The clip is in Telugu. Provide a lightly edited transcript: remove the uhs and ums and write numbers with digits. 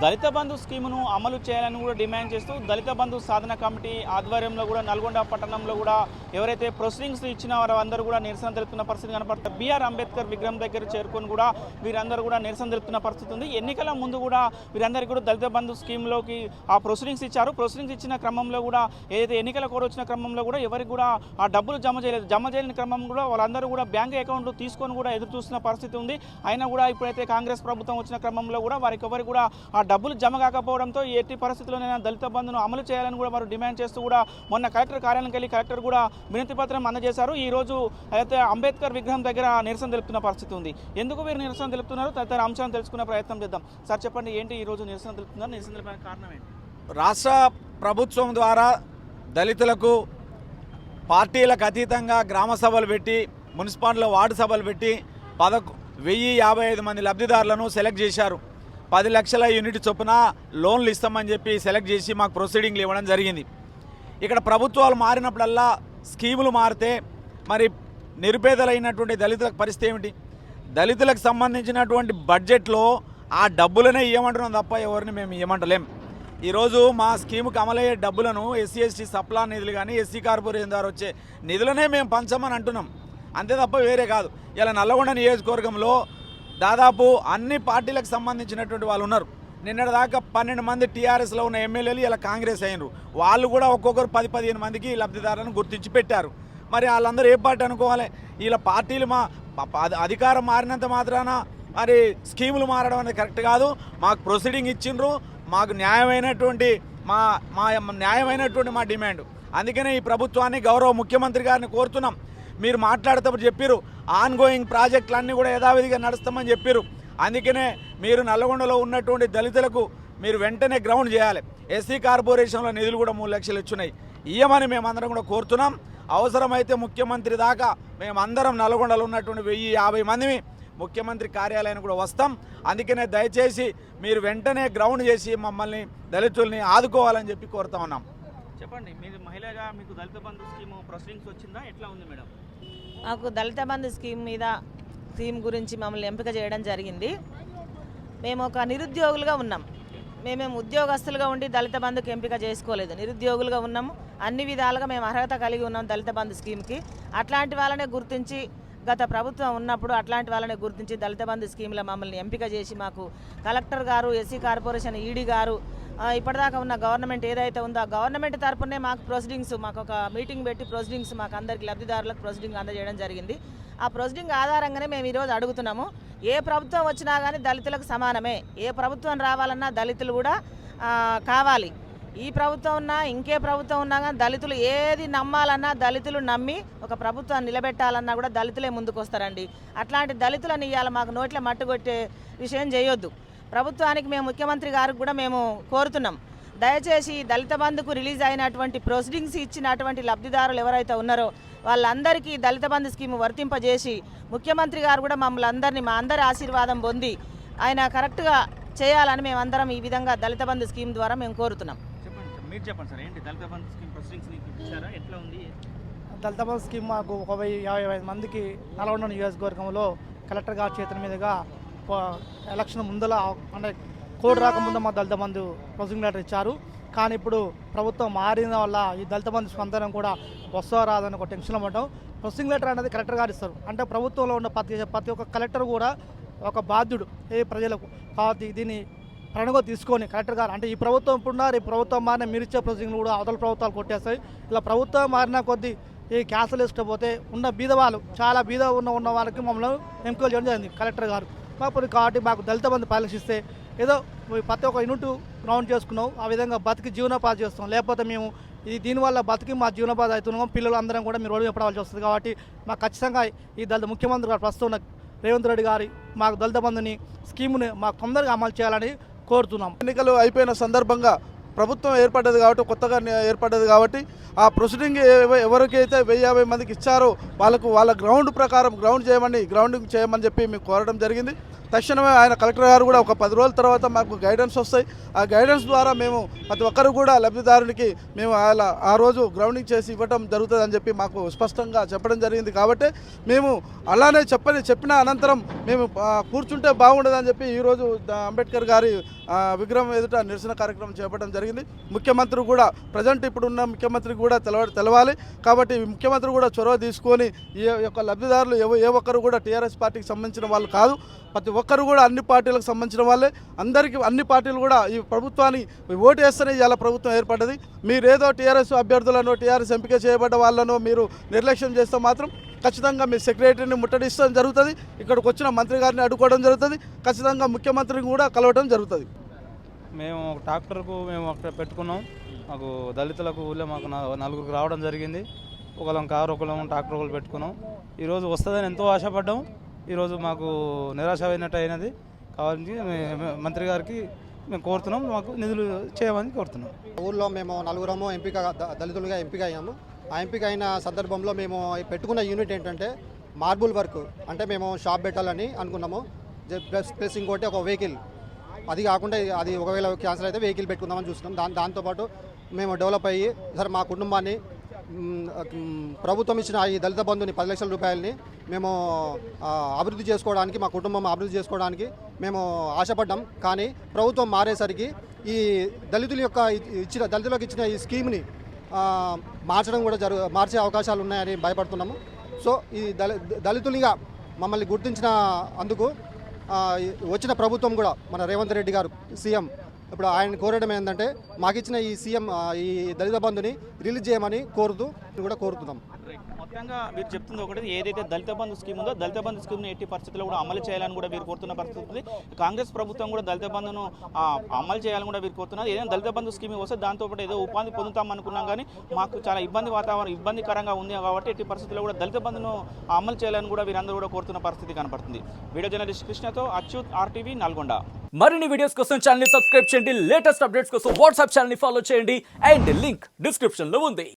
దళిత బంధు స్కీమును అమలు చేయాలని కూడా డిమాండ్ చేస్తూ దళిత బంధు సాధన కమిటీ ఆధ్వర్యంలో కూడా నల్గొండ పట్టణంలో కూడా ఎవరైతే ప్రొసీడింగ్స్ ఇచ్చిన వారందరూ కూడా నిరసన తెలుపుతున్న పరిస్థితి కనపడుతుంది. బిఆర్ అంబేద్కర్ విగ్రహం దగ్గర చేరుకొని కూడా వీరందరూ కూడా నిరసన తెలుపుతున్న పరిస్థితి ఉంది. ఎన్నికల ముందు కూడా వీరందరికీ కూడా దళిత బంధు స్కీమ్లోకి ఆ ప్రొసీడింగ్స్ ఇచ్చారు. ప్రొసీడింగ్స్ ఇచ్చిన క్రమంలో కూడా ఏదైతే ఎన్నికల కోడ్ వచ్చిన క్రమంలో కూడా ఎవరికి కూడా ఆ డబ్బులు జమ చేయలేదు. జమ చేయని క్రమం కూడా వాళ్ళందరూ కూడా బ్యాంక్ అకౌంట్లు తీసుకొని కూడా ఎదురు చూస్తున్న పరిస్థితి ఉంది. అయినా కూడా ఇప్పుడైతే కాంగ్రెస్ ప్రభుత్వం వచ్చిన క్రమంలో కూడా వారికి ఎవరికి కూడా ఆ డబ్బులు జమ కాకపోవడంతో ఎట్టి పరిస్థితుల్లోనైనా దళిత బంధును అమలు చేయాలని కూడా వారు డిమాండ్ చేస్తూ కూడా మొన్న కలెక్టర్ కార్యాలయానికి వెళ్ళి కలెక్టర్ కూడా వినతి పత్రం అందజేశారు. ఈ రోజు అయితే అంబేద్కర్ విగ్రహం దగ్గర నిరసన తెలుపుతున్న పరిస్థితి ఉంది. ఎందుకు వీరు నిరసన తెలుపుతున్నారు తదితర అంశాలను తెలుసుకునే ప్రయత్నం చేద్దాం. సార్ చెప్పండి, ఏంటి ఈ రోజు నిరసన తెలుపుతున్నారు? నిరసన తెలిపడానికి కారణం ఏంటి? రాష్ట్ర ప్రభుత్వం ద్వారా దళితులకు పార్టీలకు అతీతంగా గ్రామ సభలు పెట్టి మున్సిపాలిటీలో వార్డు సభలు పెట్టి 1055 మంది లబ్ధిదారులను సెలెక్ట్ చేశారు. 10 లక్షల యూనిట్ చొప్పున లోన్లు ఇస్తామని చెప్పి సెలెక్ట్ చేసి మాకు ప్రొసీడింగ్లు ఇవ్వడం జరిగింది. ఇక్కడ ప్రభుత్వాలు మారినప్పుడల్లా స్కీములు మారితే మరి నిరుపేదలైనటువంటి దళితులకు పరిస్థితి ఏమిటి? దళితులకు సంబంధించినటువంటి బడ్జెట్లో ఆ డబ్బులనే ఇవ్వమంటున్నాం తప్ప ఎవరిని మేము ఇవ్వమంటలేం. ఈరోజు మా స్కీముకి అమలయ్యే డబ్బులను ఎస్సీ ఎస్టీ సప్లా నిధులు కానీ ఎస్సీ కార్పొరేషన్ ద్వారా వచ్చే నిధులనే మేము పంచమని అంటున్నాం, అంతే తప్ప వేరే కాదు. ఇలా నల్లగొండ నియోజకవర్గంలో దాదాపు అన్ని పార్టీలకు సంబంధించినటువంటి వాళ్ళు ఉన్నారు. నిన్నటిదాకా 12 మంది టీఆర్ఎస్లో ఉన్న ఎమ్మెల్యేలు ఇలా కాంగ్రెస్ అయినరు. వాళ్ళు కూడా ఒక్కొక్కరు 10-15 మందికి లబ్ధిదారులను గుర్తించి పెట్టారు. మరి వాళ్ళందరూ ఏ పార్టీ అనుకోవాలి? వీళ్ళ పార్టీలు అధికారం మారినంత మాత్రాన మరి స్కీములు మారడం అనేది కరెక్ట్ కాదు. మాకు ప్రొసీడింగ్ ఇచ్చిండ్రు, మాకు న్యాయమైనటువంటి మా డిమాండ్. అందుకనే ఈ ప్రభుత్వాన్ని గౌరవ ముఖ్యమంత్రి గారిని కోరుతున్నాం. మీరు మాట్లాడేటప్పుడు చెప్పారు ఆన్ గోయింగ్ ప్రాజెక్టులన్నీ కూడా యథావిధిగా నడుస్తామని చెప్పారు. అందుకనే మీరు నల్లగొండలో ఉన్నటువంటి దళితులకు మీరు వెంటనే గ్రౌండ్ చేయాలి. ఎస్సీ కార్పొరేషన్లో నిధులు కూడా 3 లక్షలు ఇచ్చున్నాయి, ఇయ్యమని మేమందరం కూడా కోరుతున్నాం. అవసరమైతే ముఖ్యమంత్రి దాకా మేమందరం నల్లగొండలో ఉన్నటువంటి 1050 మందిని ముఖ్యమంత్రి కార్యాలయానికి కూడా వస్తాం. అందుకనే దయచేసి మీరు వెంటనే గ్రౌండ్ చేసి మమ్మల్ని దళితుల్ని ఆదుకోవాలని చెప్పి కోరుతా ఉన్నాం. చెప్పండి, మీరు మహిళగా మీకు దళిత బంధు స్కీమ్ ప్రొసీడింగ్స్ వచ్చిందా? ఎట్లా ఉంది మేడం? మాకు దళిత బంధు స్కీమ్ గురించి మమ్మల్ని ఎంపిక చేయడం జరిగింది. మేము ఒక నిరుద్యోగులుగా ఉన్నాం. మేమేం ఉద్యోగస్తులుగా ఉండి దళిత బంధుకి ఎంపిక చేసుకోలేదు, నిరుద్యోగులుగా ఉన్నాము. అన్ని విధాలుగా మేము అర్హత కలిగి ఉన్నాం దళిత బంధు స్కీమ్కి. అట్లాంటి వాళ్ళనే గుర్తించి గత ప్రభుత్వం ఉన్నప్పుడు అట్లాంటి వాళ్ళని గుర్తించి దళిత బంధు స్కీమ్లో మమ్మల్ని ఎంపిక చేసి మాకు కలెక్టర్ గారు, ఎస్సీ కార్పొరేషన్ ఈడీ గారు, ఇప్పటిదాకా ఉన్న గవర్నమెంట్ ఏదైతే ఉందో ఆ గవర్నమెంట్ తరపునే మాకు ప్రొసీడింగ్స్, మాకు ఒక మీటింగ్ పెట్టి ప్రొసీడింగ్స్ మాకు అందరికి లబ్ధిదారులకు ప్రొసీడింగ్ అందజేయడం జరిగింది. ఆ ప్రొసీడింగ్ ఆధారంగానే మేము ఈరోజు అడుగుతున్నాము, ఏ ప్రభుత్వం వచ్చినా కానీ దళితులకు సమానమే. ఏ ప్రభుత్వం రావాలన్నా దళితులు కూడా కావాలి. ఈ ప్రభుత్వం ఉన్నా ఇంకే ప్రభుత్వం ఉన్నా కానీ దళితులు ఏది నమ్మాలన్నా దళితులు నమ్మి ఒక ప్రభుత్వాన్ని నిలబెట్టాలన్నా కూడా దళితులే ముందుకు వస్తారండి. అట్లాంటి దళితులను ఇవాళ మాకు నోట్ల మట్టుకొట్టే విషయం చేయొద్దు. ప్రభుత్వానికి మేము ముఖ్యమంత్రి గారికి కూడా మేము కోరుతున్నాం, దయచేసి దళిత బంధుకు రిలీజ్ అయినటువంటి ప్రొసీడింగ్స్ ఇచ్చినటువంటి లబ్ధిదారులు ఎవరైతే ఉన్నారో వాళ్ళందరికీ దళిత బంధు స్కీమ్ వర్తింపజేసి ముఖ్యమంత్రి గారు కూడా మమ్మల్ని అందరినీ మా అందరి ఆశీర్వాదం పొంది ఆయన కరెక్ట్గా చేయాలని మేమందరం ఈ విధంగా దళిత బంధు స్కీమ్ ద్వారా మేము కోరుతున్నాం. మీరు చెప్పండి సార్, ఏంటి దళిత బంధు స్కీమ్ ప్రొసీడింగ్స్ ఇచ్చారా? ఎట్లా ఉంది దళిత బంధు స్కీమ్? మాకు 55 మందికి నల్గొండ నియోజకవర్గంలో కలెక్టర్ గారి చేతుల మీదుగా ఎలక్షన్ ముందల అంటే కోడ్ రాకముందు మా దళిత బంధు ప్రొసీడింగ్ లెటర్ ఇచ్చారు. కానీ ఇప్పుడు ప్రభుత్వం మారిన వల్ల ఈ దళిత బంధు స్పందన కూడా వస్తా రాదని ఒక టెన్షన్లో పడ్డాం. ప్రొసీడింగ్ లెటర్ అనేది కలెక్టర్ గారు ఇస్తారు. అంటే ప్రభుత్వంలో ఉన్న ప్రతి ఒక్క కలెక్టర్ కూడా ఒక బాధ్యుడు ప్రజలకు. కాబట్టి దీన్ని ప్రణగా తీసుకొని కలెక్టర్ గారు అంటే ఈ ప్రభుత్వం ఇప్పుడున్న రేపు ప్రభుత్వం మారిన మీరు ఇచ్చే ప్రొసీడింగ్లు కూడా అవతల ప్రభుత్వాలు కొట్టేస్తాయి. ఇలా ప్రభుత్వం మారిన కొద్దీ ఈ క్యాన్సల్ వేసుకపోతే ఉన్న బీద వాళ్ళు చాలా బీద ఉన్న వాళ్ళకి మమ్మల్ని ఎంపిక చేయడం జరిగింది కలెక్టర్ గారు. కాబట్టి మాకు దళిత బంధు పరిరక్షిస్తే ఏదో ప్రతి ఒక్క యూనిట్ గ్రౌండ్ చేసుకున్నాం, ఆ విధంగా బతికి జీవనోపాధి చేస్తాం. లేకపోతే మేము దీనివల్ల బతికి మా జీవనోపాధి అవుతున్నాం, పిల్లలు అందరం కూడా మీరు రోడ్డు మీద పడవలసి వస్తుంది. కాబట్టి మాకు ఖచ్చితంగా ఈ దళిత ముఖ్యమంత్రి గారు ప్రస్తుతం రేవంత్ రెడ్డి గారి మాకు దళిత బంధుని స్కీముని మాకు తొందరగా అమలు చేయాలని కోరుతున్నాం. ఎన్నికలు అయిపోయిన సందర్భంగా ప్రభుత్వం ఏర్పడ్డది కాబట్టి, కొత్తగా ఏర్పడ్డది కాబట్టి ఆ ప్రొసీడింగ్ ఎవరికైతే 1050 మందికి ఇచ్చారో వాళ్ళకు వాళ్ళ గ్రౌండ్ ప్రకారం గ్రౌండింగ్ చేయమని చెప్పి మేము కోరడం జరిగింది. తక్షణమే ఆయన కలెక్టర్ గారు కూడా ఒక 10 రోజుల తర్వాత మాకు గైడెన్స్ వస్తాయి. ఆ గైడెన్స్ ద్వారా మేము ప్రతి ఒక్కరు కూడా లబ్ధిదారునికి మేము ఆ రోజు గ్రౌండింగ్ చేసి ఇవ్వడం జరుగుతుంది అని చెప్పి మాకు స్పష్టంగా చెప్పడం జరిగింది. కాబట్టి మేము అలానే చెప్పిన అనంతరం మేము కూర్చుంటే బాగుండదని చెప్పి ఈరోజు అంబేద్కర్ గారి విగ్రహం ఎదుట నిరసన కార్యక్రమం చేపట్టడం జరిగింది. ముఖ్యమంత్రి కూడా ప్రజెంట్ ఇప్పుడున్న ముఖ్యమంత్రికి కూడా తెలవాలి. కాబట్టి ముఖ్యమంత్రి కూడా చొరవ తీసుకొని ఈ యొక్క లబ్ధిదారులు ఏ ఒక్కరు కూడా టీఆర్ఎస్ పార్టీకి సంబంధించిన వాళ్ళు కాదు, ప్రతి ఒక్కరు కూడా అన్ని పార్టీలకు సంబంధించిన వాళ్ళే. అందరికీ అన్ని పార్టీలు కూడా ఈ ప్రభుత్వాన్ని ఓటు వేస్తేనే ఇవాళ ప్రభుత్వం ఏర్పడ్డది. మీరేదో టీఆర్ఎస్ అభ్యర్థులను టీఆర్ఎస్ ఎంపిక చేయబడ్డ వాళ్ళను మీరు నిర్లక్ష్యం చేస్తే మాత్రం ఖచ్చితంగా మీ సెక్రటరీని ముట్టడిస్తడం జరుగుతుంది. ఇక్కడికి వచ్చిన మంత్రి గారిని అడ్డుకోవడం జరుగుతుంది. ఖచ్చితంగా ముఖ్యమంత్రిని కూడా కలవడం జరుగుతుంది. మేము ఒక ట్రాక్టర్కు మేము అక్కడ పెట్టుకున్నాం. మాకు దళితులకు ఊళ్ళో మాకు 4 రావడం జరిగింది. ఒకళ్ళం కారు ఒకళ్ళం ట్రాక్టర్ ఒకళ్ళు పెట్టుకున్నాం. ఈరోజు వస్తుందని ఎంతో ఆశపడ్డాం. ఈరోజు మాకు నిరాశ అయినట్టు అయినది. కావాలని మంత్రి గారికి మేము కోరుతున్నాం, మాకు నిధులు చేయమని కోరుతున్నాం. ఊళ్ళో మేము 4 దళితులుగా ఎంపిక అయ్యాము. ఆ ఎంపిక అయిన సందర్భంలో మేము పెట్టుకున్న యూనిట్ ఏంటంటే మార్బుల్ వర్క్. అంటే మేము షాప్ పెట్టాలని అనుకున్నాము. ప్లస్ ఇంకోటి ఒక వెహికల్, అది కాకుండా అది ఒకవేళ క్యాన్సల్ అయితే వెహికల్ పెట్టుకుందామని చూస్తున్నాం. దాంతోపాటు మేము డెవలప్ అయ్యి సరే మా కుటుంబాన్ని ప్రభుత్వం ఇచ్చిన ఈ దళిత బంధుని 10 లక్షల రూపాయలని మేము అభివృద్ధి చేసుకోవడానికి, మా కుటుంబం అభివృద్ధి చేసుకోవడానికి మేము ఆశపడ్డాం. కానీ ప్రభుత్వం మారేసరికి ఈ దళితులకు ఇచ్చిన ఈ స్కీమ్ని మార్చడం కూడా మార్చే అవకాశాలు ఉన్నాయని భయపడుతున్నాము. సో ఈ దళితులుగా మమ్మల్ని గుర్తించిన అందుకు వచ్చిన ప్రభుత్వం కూడా మన రేవంత్ రెడ్డి గారు సీఎం ఇప్పుడు ఆయన కోరడం ఏంటంటే మాకు ఇచ్చిన ఈ సీఎం ఈ దళిత బంధుని రిలీజ్ చేయమని కోరుతున్నాం. మొత్తంగా మీరు చెప్తుంది ఒకటి, ఏదైతే దళిత బంధు స్కీమ్ ఉందో దళిత బంధు స్కీమ్ని ఎట్టి పరిస్థితుల్లో కూడా అమలు చేయాలని కూడా వీరు కోరుతున్న పరిస్థితి ఉంది. కాంగ్రెస్ ప్రభుత్వం కూడా దళిత బంధును అమలు చేయాలని కూడా వీరు కోరుతున్నారు. ఏదైనా దళిత బంధు స్కీమ్ వస్తే దాంతోపాటు ఏదో ఉపాధి పొందుతాం అనుకున్నాం, కానీ మాకు చాలా ఇబ్బందికరంగా ఉంది. కాబట్టి ఎట్టి పరిస్థితుల్లో కూడా దళిత బంధును అమలు చేయాలని కూడా వీరందరూ కూడా కోరుతున్న పరిస్థితి కనపడుతుంది. వీడియో జర్నలిస్ట్ కృష్ణతో అచ్యుత్, RTV నల్గొండ. మరిన్ని వీడియోస్ కోసం ఛానల్ ని సబ్స్క్రైబ్ చేయండి. లేటెస్ట్ అప్డేట్స్ కోసం వాట్సాప్ ఛానల్ ని ఫాలో చేయండి. అండ్ లింక్ డిస్క్రిప్షన్ లో ఉంది.